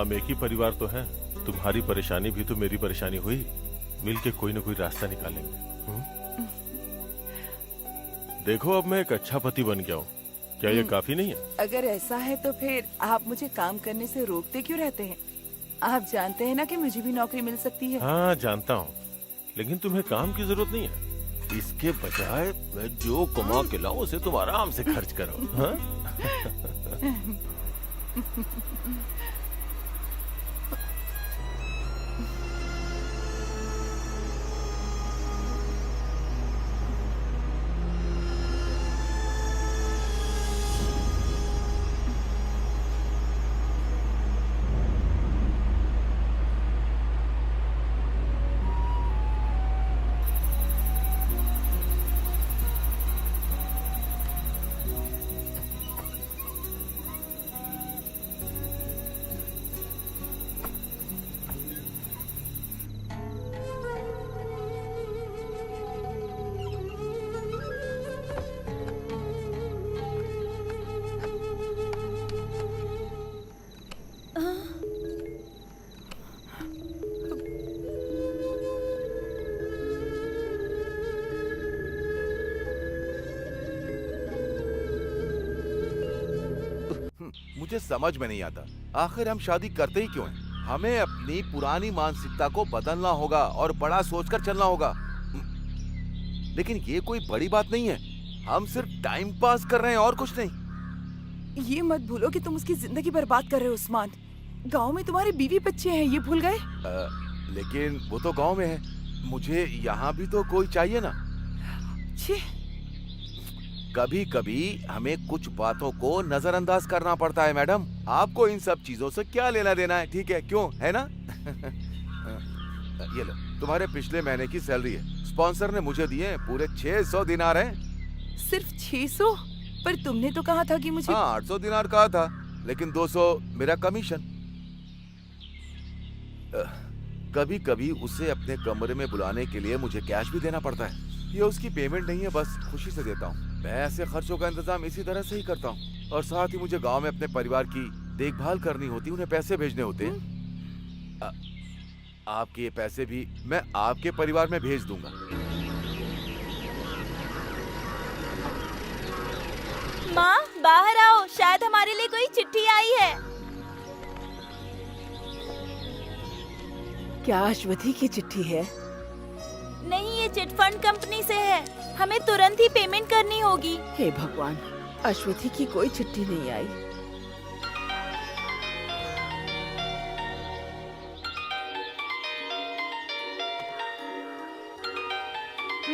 हम एक ही परिवार तो हैं। तुम्हारी परेशानी भी तो मेरी परेशानी हुई, मिलके कोई ना कोई रास्ता निकालेंगे। देखो अब मैं एक अच्छा पति बन गया हूँ, क्या ये काफी नहीं है?
अगर ऐसा है तो फिर आप मुझे काम करने से रोकते क्यों रहते हैं? आप जानते हैं ना कि मुझे भी नौकरी मिल सकती है।
हाँ जानता हूँ, लेकिन तुम्हें काम की जरूरत नहीं है। इसके बजाय मैं जो कमा के लाऊं उसे तुम आराम से खर्च करो। हाँ?
मुझे समझ में नहीं आता, आखिर हम शादी करते ही क्यों हैं? हमें अपनी पुरानी मानसिकता को बदलना होगा और बड़ा सोचकर चलना होगा। लेकिन ये कोई बड़ी बात नहीं है, हम सिर्फ टाइम पास कर रहे हैं और कुछ नहीं।
ये मत भूलो कि तुम उसकी जिंदगी बर्बाद कर रहे हो उस्मान। गांव में तुम्हारे बीवी बच्चे हैं, ये भूल गए?
लेकिन वो तो गांव में है, मुझे यहाँ भी तो कोई चाहिए ना।
छी,
कभी कभी हमें कुछ बातों को नजरअंदाज करना पड़ता है मैडम। आपको इन सब चीजों से क्या लेना देना है, ठीक है, क्यों, है ना? ये लो, तुम्हारे पिछले महीने की सैलरी है, स्पॉन्सर ने मुझे दिए पूरे 600 दिनार हैं। सिर्फ
600? पर तुमने तो कहा था कि मुझे।
हाँ, 800 दिनार कहा था, लेकिन 200 मेरा कमीशन। कभी कभी उसे अपने कमरे में बुलाने के लिए मुझे कैश भी देना पड़ता है। ये उसकी पेमेंट नहीं है, बस खुशी से देता हूँ। मैं ऐसे खर्चों का इंतजाम इसी तरह से ही करता हूँ। और साथ ही मुझे गांव में अपने परिवार की देखभाल करनी होती, उन्हें पैसे भेजने होते हैं। आपके ये पैसे भी मैं आपके परिवार में भेज दूंगा।
माँ, बाहर आओ, शायद हमारे लिए कोई चिट्ठी आई है।
क्या अश्वथी की चिट्ठी है?
नहीं, ये चिट फंड कंपनी से है, हमें तुरंत ही पेमेंट करनी होगी।
हे भगवान, अश्वथी की कोई चिट्ठी नहीं आई।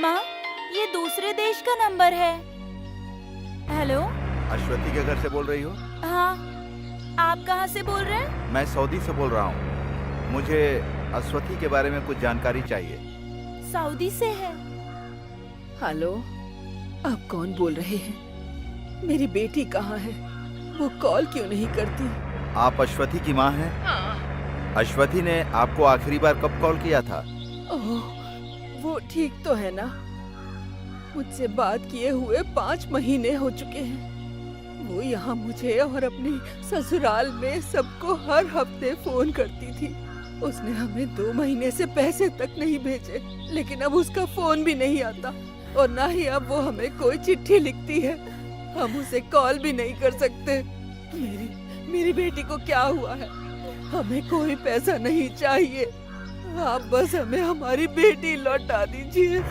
माँ, ये दूसरे देश का नंबर है। हेलो,
अश्वथी के घर से बोल रही हो?
हाँ, आप कहाँ से बोल रहे हैं?
मैं सऊदी से बोल रहा हूँ। मुझे अश्वथी के बारे में कुछ जानकारी चाहिए।
सऊदी से है।
हेलो, आप कौन बोल रहे हैं? मेरी बेटी कहाँ है? वो कॉल क्यों नहीं करती?
आप अश्वथी की माँ हैं?
हाँ।
अश्वथी ने आपको आखिरी बार कब कॉल किया था?
ओह, वो ठीक तो है ना? मुझसे बात किए हुए 5 महीने हो चुके हैं। वो यहाँ मुझे और अपनी ससुराल में सबको हर हफ्ते फोन करती थी। उसने हमें 2 महीने से पैसे तक नहीं भेजे, लेकिन अब उसका फोन भी नहीं आता और ना ही अब वो हमें कोई चिट्ठी लिखती है। हम उसे कॉल भी नहीं कर सकते। मेरी बेटी को क्या हुआ है? हमें कोई पैसा नहीं चाहिए, आप बस हमें हमारी बेटी लौटा दीजिए।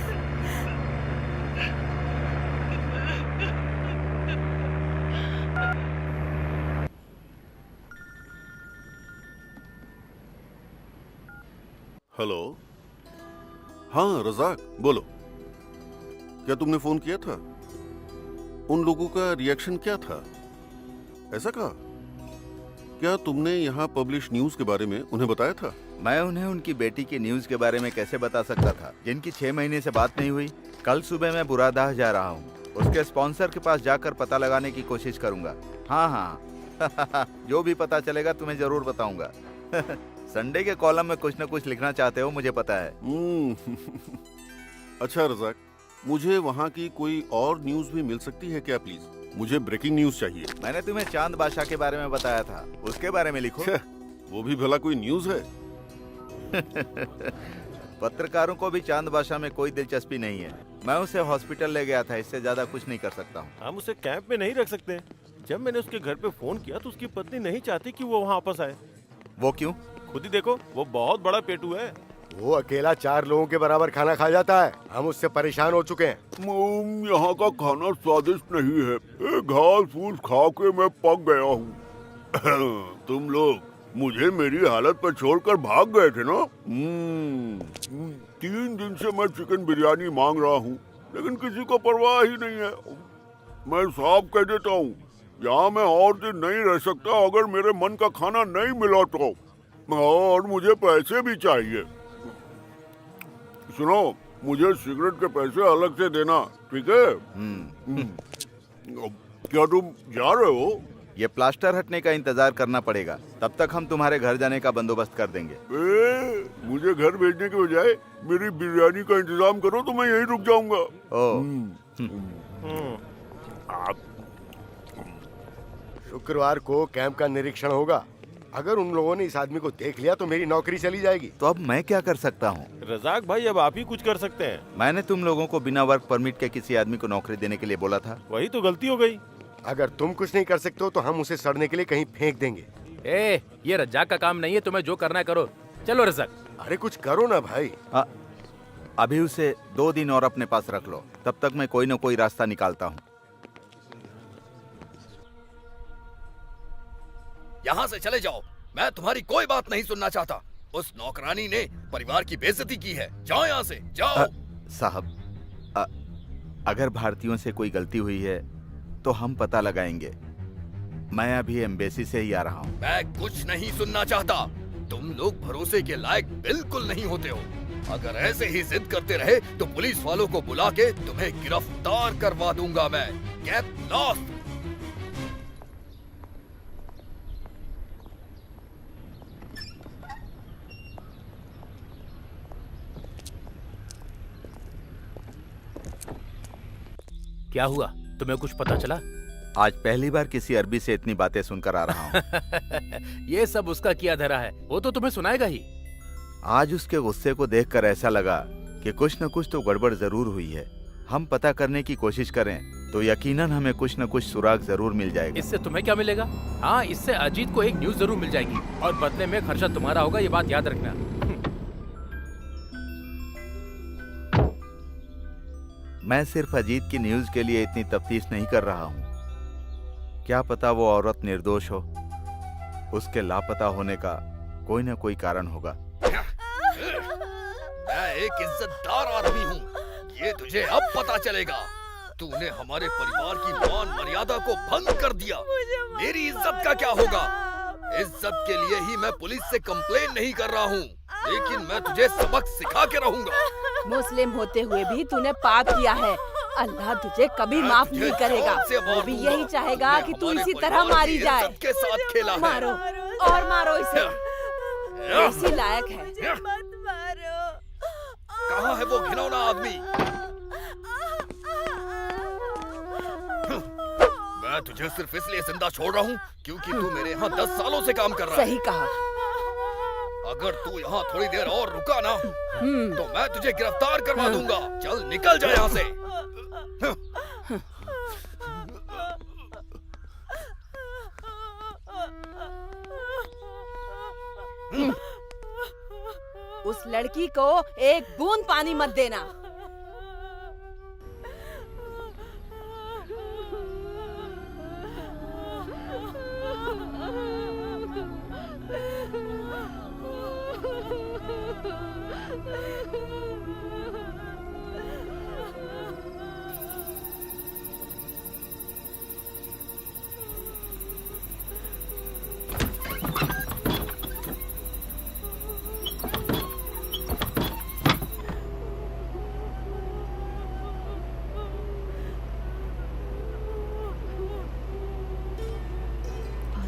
हेलो, हाँ रजाक, बोलो। क्या तुमने फोन किया था? उन लोगों का रिएक्शन क्या था? ऐसा कहा? क्या तुमने यहाँ पब्लिश न्यूज के बारे में उन्हें बताया था?
मैं उन्हें उनकी बेटी की न्यूज के बारे में कैसे बता सकता था, जिनकी 6 महीने से बात नहीं हुई। कल सुबह मैं बुरादाह जा रहा हूँ, उसके स्पॉन्सर के पास जाकर पता लगाने की कोशिश करूंगा। हाँ हाँ जो भी पता चलेगा तुम्हें जरूर बताऊंगा। संडे के कॉलम में कुछ न कुछ लिखना चाहते हो, मुझे पता है।
अच्छा रजाक, मुझे वहाँ की कोई और न्यूज भी मिल सकती है क्या प्लीज? मुझे ब्रेकिंग न्यूज चाहिए।
मैंने तुम्हें चांद बादशाह के बारे में बताया था, उसके बारे में लिखो।
वो भी भला कोई न्यूज है?
पत्रकारों को भी चांद बादशाह में कोई दिलचस्पी नहीं है। मैं उसे हॉस्पिटल ले गया था, इससे ज्यादा कुछ नहीं कर सकता हूँ।
हम उसे कैंप में नहीं रख सकते। जब मैंने उसके घर पे फोन किया तो उसकी पत्नी नहीं चाहती कि वो वहाँ वापस आए।
वो क्यों?
खुद ही देखो, वो बहुत बड़ा पेटू है।
वो अकेला 4 लोगों के बराबर खाना खा जाता है। हम उससे परेशान हो चुके हैं।
यहाँ का खाना स्वादिष्ट नहीं है। घास फूस खा के मैं पक गया हूँ। तुम लोग मुझे मेरी हालत पर छोड़कर भाग गए थे ना? 3 दिन से मैं चिकन बिरयानी मांग रहा हूँ, लेकिन किसी को परवाह ही नहीं है। मैं साफ कह देता हूँ, यहाँ मैं और दिन नहीं रह सकता अगर मेरे मन का खाना नहीं मिला तो। और मुझे पैसे भी चाहिए। सुनो, मुझे सिगरेट के पैसे अलग से देना, ठीक है? क्या तुम जा रहे हो?
ये प्लास्टर हटने का इंतजार करना पड़ेगा, तब तक हम तुम्हारे घर जाने का बंदोबस्त कर देंगे।
मुझे घर भेजने के बजाय मेरी बिरयानी का इंतजाम करो तो मैं यहीं रुक जाऊंगा।
शुक्रवार को कैंप का निरीक्षण होगा। अगर उन लोगों ने इस आदमी को देख लिया तो मेरी नौकरी चली जाएगी।
तो अब मैं क्या कर सकता हूँ?
रजाक भाई, अब आप ही कुछ कर सकते हैं।
मैंने तुम लोगों को बिना वर्क परमिट के किसी आदमी को नौकरी देने के लिए बोला था।
वही तो गलती हो गई।
अगर तुम कुछ नहीं कर सकते हो तो हम उसे सड़ने के लिए कहीं फेंक देंगे।
ये रज्जाक का काम नहीं है, तुम्हें जो करना है करो। चलो रज्जाक।
अरे कुछ करो ना भाई।
अभी उसे 2 दिन और अपने पास रख लो, तब तक मैं कोई ना कोई रास्ता निकालता हूँ।
यहाँ से चले जाओ, मैं तुम्हारी कोई बात नहीं सुनना चाहता। उस नौकरानी ने परिवार की बेइज्जती की है। जाओ यहाँ से, जाओ।
साहब, अगर भारतीयों से कोई गलती हुई है तो हम पता लगाएंगे। मैं अभी एम्बेसी से ही आ रहा हूँ।
मैं कुछ नहीं सुनना चाहता। तुम लोग भरोसे के लायक बिल्कुल नहीं होते हो। अगर ऐसे ही जिद करते रहे तो पुलिस वालों को बुला के तुम्हें गिरफ्तार करवा दूंगा मैं। Get lost.
क्या हुआ, तुम्हें कुछ पता चला?
आज पहली बार किसी अरबी से इतनी बातें सुनकर आ रहा हूँ।
ये सब उसका किया धरा है, वो तो तुम्हें सुनाएगा ही।
आज उसके गुस्से को देखकर ऐसा लगा कि कुछ न कुछ तो गड़बड़ जरूर हुई है। हम पता करने की कोशिश करें तो यकीनन हमें कुछ न कुछ सुराग जरूर मिल जाएगा।
इससे तुम्हें क्या मिलेगा? हाँ, इससे अजीत को एक न्यूज जरूर मिल जाएगी और बदले में खर्चा तुम्हारा होगा, ये बात याद रखना।
मैं सिर्फ अजीत की न्यूज के लिए इतनी तफ्तीश नहीं कर रहा हूँ। क्या पता वो औरत निर्दोष हो। उसके लापता होने का कोई न कोई कारण होगा।
मैं एक इज्जतदार आदमी हूँ, ये तुझे अब पता चलेगा। तूने हमारे परिवार की मान मर्यादा को भंग कर दिया। मेरी इज्जत का क्या होगा? इज्जत के लिए ही मैं पुलिस से कंप्लेन नहीं कर रहा हूँ, लेकिन मैं तुझे सबक सिखा के रहूंगा।
मुस्लिम होते हुए भी तूने पाप किया है। अल्लाह तुझे कभी माफ नहीं करेगा। वो भी यही चाहेगा कि तू इसी तरह मारी जाए।
के साथ खेला है।
मारो और मारो इसे, इसी लायक है।
मत मारो।
कहाँ है वो घिनौना आदमी? मैं तुझे सिर्फ इसलिए जिंदा छोड़ रहा हूँ क्योंकि तू मेरे यहाँ 10 सालों से काम कर रहा है।
सही कहा।
अगर तू यहाँ थोड़ी देर और रुका ना तो मैं तुझे गिरफ्तार करवा दूंगा। चल निकल जा यहाँ से।
उस लड़की को एक बूंद पानी मत देना।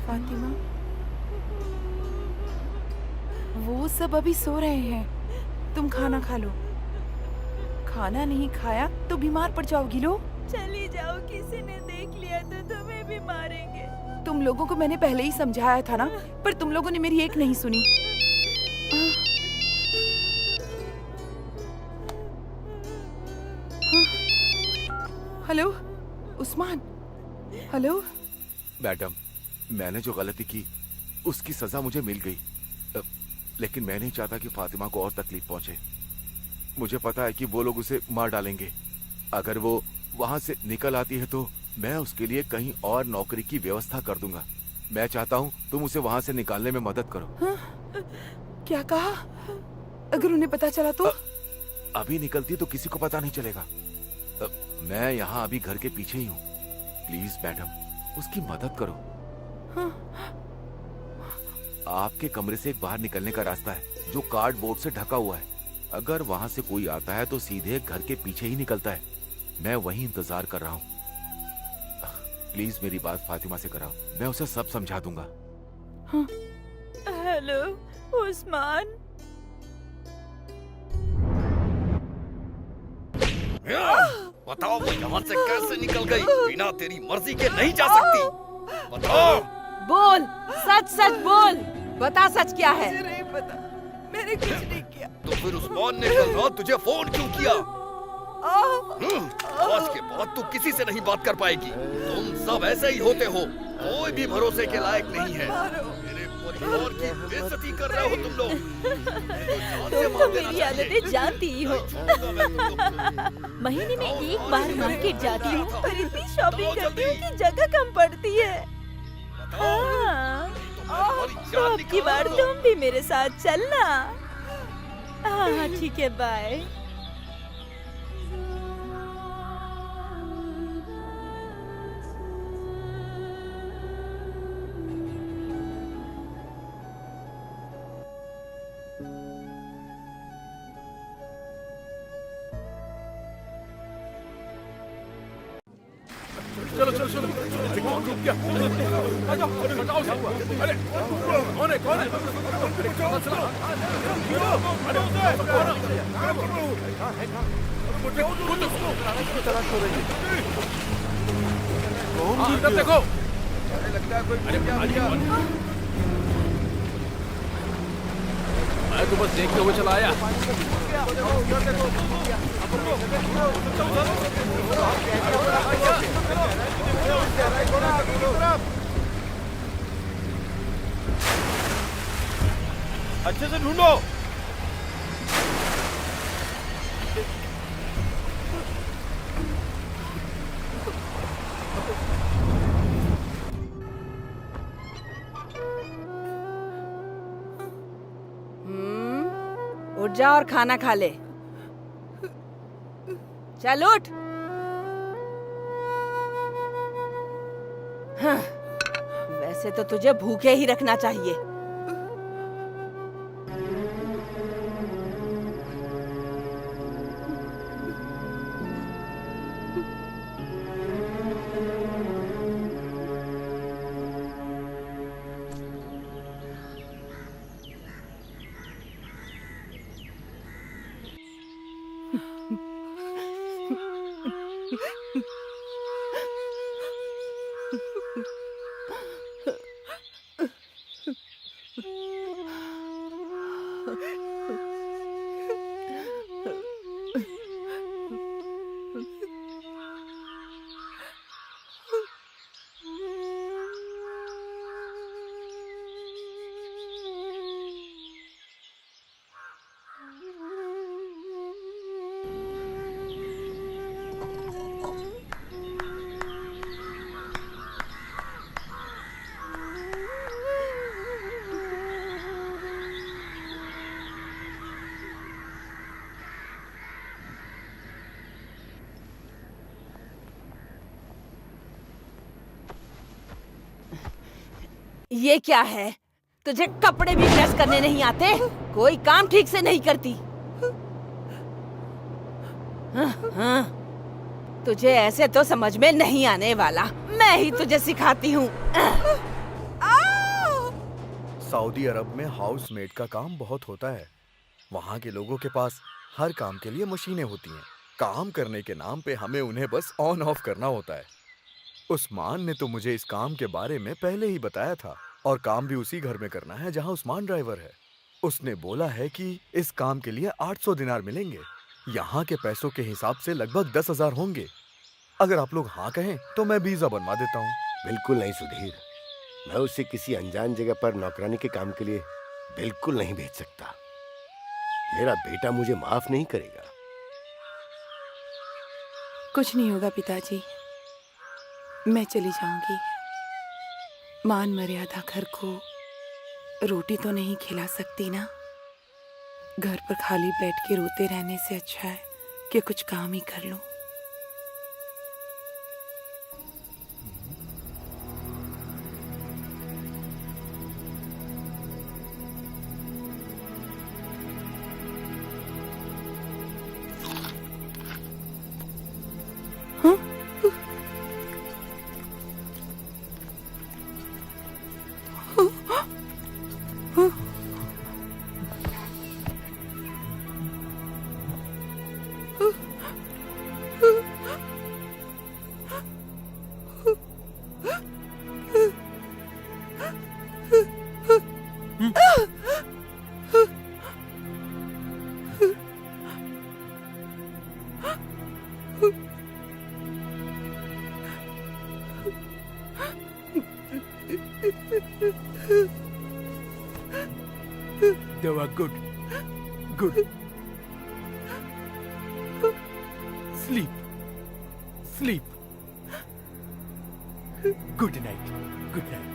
फातिमा, वो सब अभी सो रहे हैं। तुम खाना खा लो। खाना नहीं खाया तो बीमार पड़ जाओगी। लो
चली जाओ, किसी ने देख लिया तो तुम्हें भी मारेंगे।
तुम लोगों को मैंने पहले ही समझाया था ना, पर तुम लोगों ने मेरी एक नहीं सुनी। हेलो उस्मान। हेलो
मैडम, मैंने जो गलती की उसकी सजा मुझे मिल गई, लेकिन मैं नहीं चाहता कि फातिमा को और तकलीफ पहुंचे। मुझे पता है कि वो लोग उसे मार डालेंगे। अगर वो वहां से निकल आती है तो मैं उसके लिए कहीं और नौकरी की व्यवस्था कर दूंगा। मैं चाहता हूँ तुम उसे वहां से निकालने में मदद करो।
क्या कहा? अगर उन्हें पता चला तो?
अभी निकलती तो किसी को पता नहीं चलेगा। मैं यहाँ अभी घर के पीछे ही हूँ। प्लीज मैडम, उसकी मदद करो। आपके कमरे से एक बाहर निकलने का रास्ता है जो कार्डबोर्ड से ढका हुआ है। अगर वहां से कोई आता है तो सीधे घर के पीछे ही निकलता है। मैं वहीं इंतजार कर रहा हूँ। प्लीज मेरी बात फातिमा से कराओ, मैं उसे सब समझा दूंगा।
हेलो उस्मान।
बताओ वो यहाँ से कैसे निकल गई? बिना तेरी मर्जी के नहीं जा सकती। बताओ।
बोल, सच सच बोल। बता सच क्या है?
मुझे नहीं पता, मैंने कुछ नहीं किया।
तो फिर उस्मान ने कल रात तुझे फोन क्यों किया? आज के बाद तू किसी से नहीं बात कर पाएगी। तुम सब ऐसे ही होते हो, कोई भी भरोसे के लायक नहीं है। मेरे परिवार की बेइज्जती कर रहे हो तुम लोग।
तुम तो मेरी आदतें जानती ही हो। महीने में एक बार मार्केट जाती हूँ पर इतनी शॉपिंग करती हूँ कि जगह कम पड़ती है। तो अब की बार तुम भी मेरे साथ चलना। हाँ ठीक है, बाय।
चलो चलो चलो, अरे कौन रुक गया? आ जाओ, अरे हटाओ सब। अरे कौन है कौन है? अरे चलो चलो, अरे कौन है? देखो,
अरे लगता है कोई
अरे मैं तो बस देखते हुए चला आया।
अच्छे से ढूंढो।
उठ जा और खाना खा ले। चल उठ। हाँ, वैसे तो तुझे भूखे ही रखना चाहिए। ये क्या है? तुझे कपड़े भी प्रेस करने नहीं आते? कोई काम ठीक से नहीं करती? तुझे ऐसे तो समझ में नहीं आने वाला। मैं ही तुझे सिखाती हूँ।
सऊदी अरब में हाउसमेड का काम बहुत होता है। वहाँ के लोगों के पास हर काम के लिए मशीनें होती हैं। काम करने के नाम पे हमें उन्हें बस ऑन ऑफ करना होता है। उस्मान ने तो मुझे इस काम के बारे में पहले ही बताया था, और काम भी उसी घर में करना है जहाँ उस्मान ड्राइवर है। उसने बोला है कि इस काम के लिए 800 दिनार मिलेंगे। यहाँ के पैसों के हिसाब से लगभग 10,000 होंगे। अगर आप लोग हाँ कहें तो मैं वीजा बनवा देता हूँ।
बिल्कुल नहीं सुधीर, मैं उसे किसी अनजान जगह पर नौकरानी के काम के लिए बिल्कुल नहीं भेज सकता। मेरा बेटा मुझे माफ नहीं करेगा।
कुछ नहीं होगा पिताजी, मैं चली जाऊंगी। मान मर्यादा घर को रोटी तो नहीं खिला सकती ना। घर पर खाली बैठ के रोते रहने से अच्छा है कि कुछ काम ही कर लूं।
दवा good good sleep sleep good night good night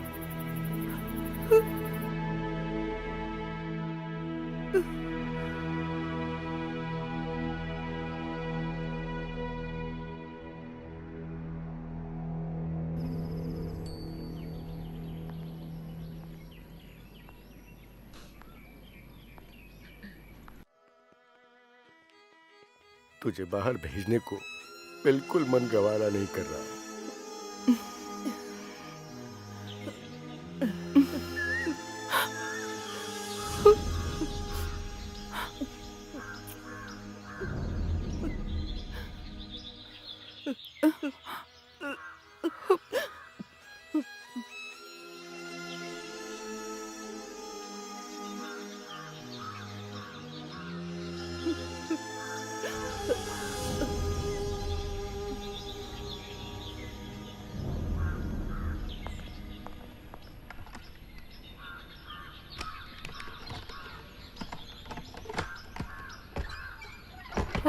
तुझे बाहर भेजने को बिल्कुल मन गवारा नहीं कर रहा।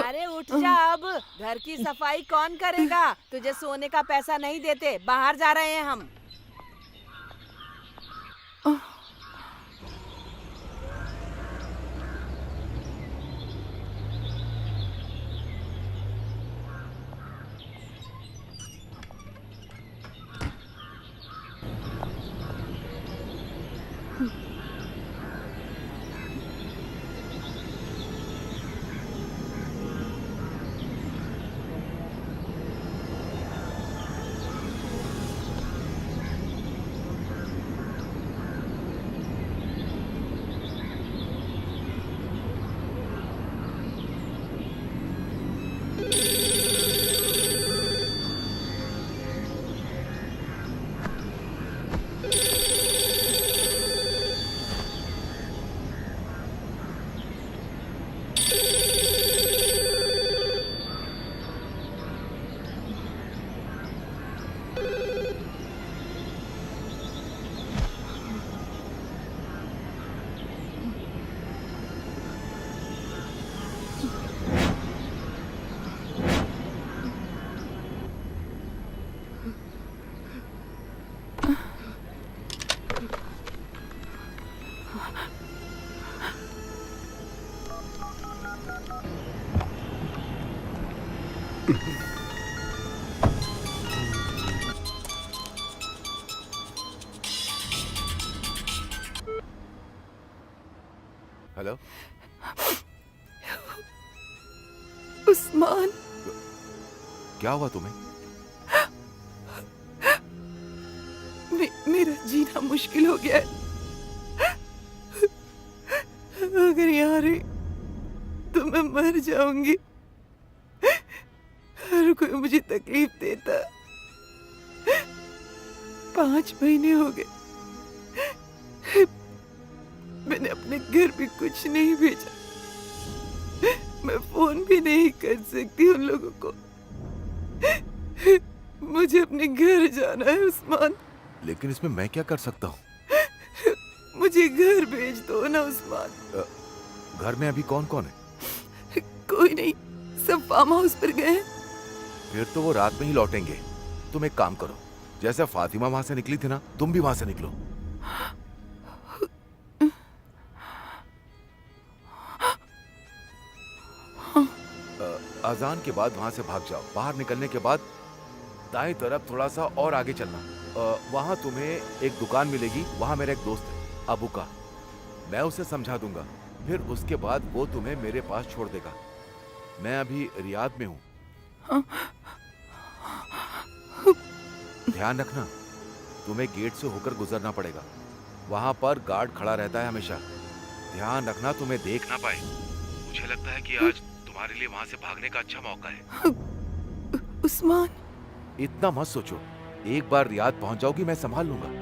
अरे उठ जा अब, घर की सफाई कौन करेगा? तुझे सोने का पैसा नहीं देते, बाहर जा रहे हैं हम।
हेलो
उस्मान,
क्या हुआ तुम्हें?
मेरा जीना मुश्किल हो गया है। अगर यहाँ रही तो मैं मर जाऊंगी। हर कोई मुझे तकलीफ देता। 5 महीने हो गए, मैंने अपने घर भी कुछ नहीं भेजा। मैं फोन भी नहीं कर सकती उन लोगों को। मुझे अपने घर जाना है उस्मान।
लेकिन इसमें मैं क्या कर सकता हूँ?
मुझे घर भेज दो ना उस्मान।
घर में अभी कौन कौन है?
कोई नहीं, सब फार्म हाउस पर गए हैं।
फिर तो वो रात में ही लौटेंगे। तुम एक काम करो, जैसे फातिमा वहां से निकली थी ना, तुम भी वहां से निकलो। अजान के बाद वहां से भाग जाओ। बाहर निकलने के बाद दाएं तरफ थोड़ा सा और आगे चलना। वहां तुम्हें एक दुकान मिलेगी। वहां मेरा एक दोस्त है अबू का, मैं उसे समझा दूंगा। फिर उसके बाद वो तुम्हें मेरे पास छोड़ देगा। मैं अभी रियाद में हूँ। ध्यान रखना, तुम्हें गेट से होकर गुजरना पड़ेगा। वहां पर गार्ड खड़ा रहता है हमेशा। ध्यान रखना तुम्हें देख ना पाए। मुझे लगता है कि आज तुम्हारे लिए वहां से भागने का अच्छा मौका है।
उस्मान,
इतना मत सोचो, एक बार रियाद पहुंच जाओगी, मैं संभाल लूंगा।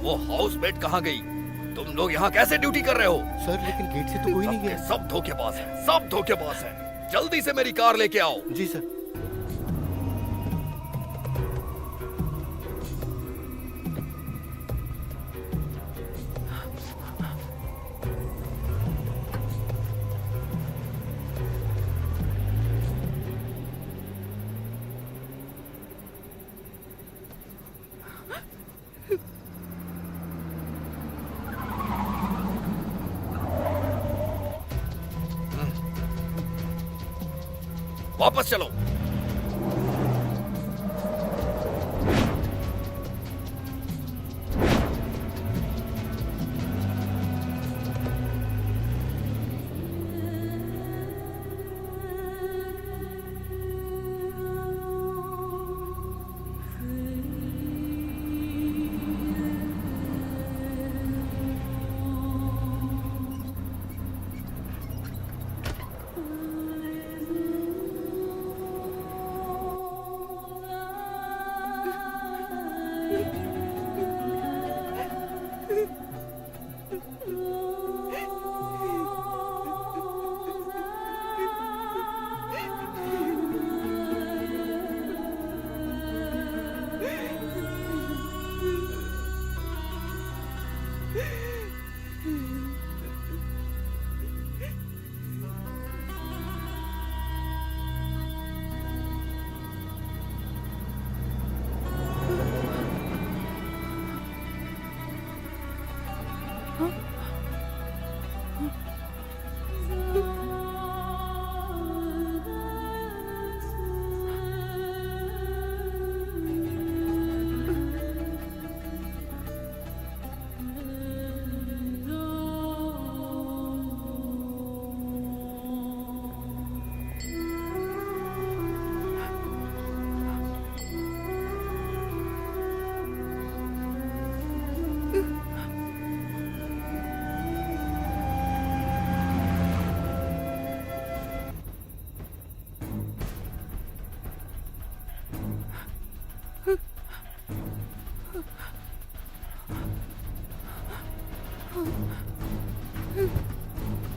वो हाउसमेट कहाँ गई? तुम लोग यहाँ कैसे ड्यूटी कर रहे हो?
सर लेकिन गेट से तो कोई नहीं गया।
सब धोखेबाज हैं, सब धोखेबाज हैं। जल्दी से मेरी कार लेके आओ।
जी सर।
वापस चलो।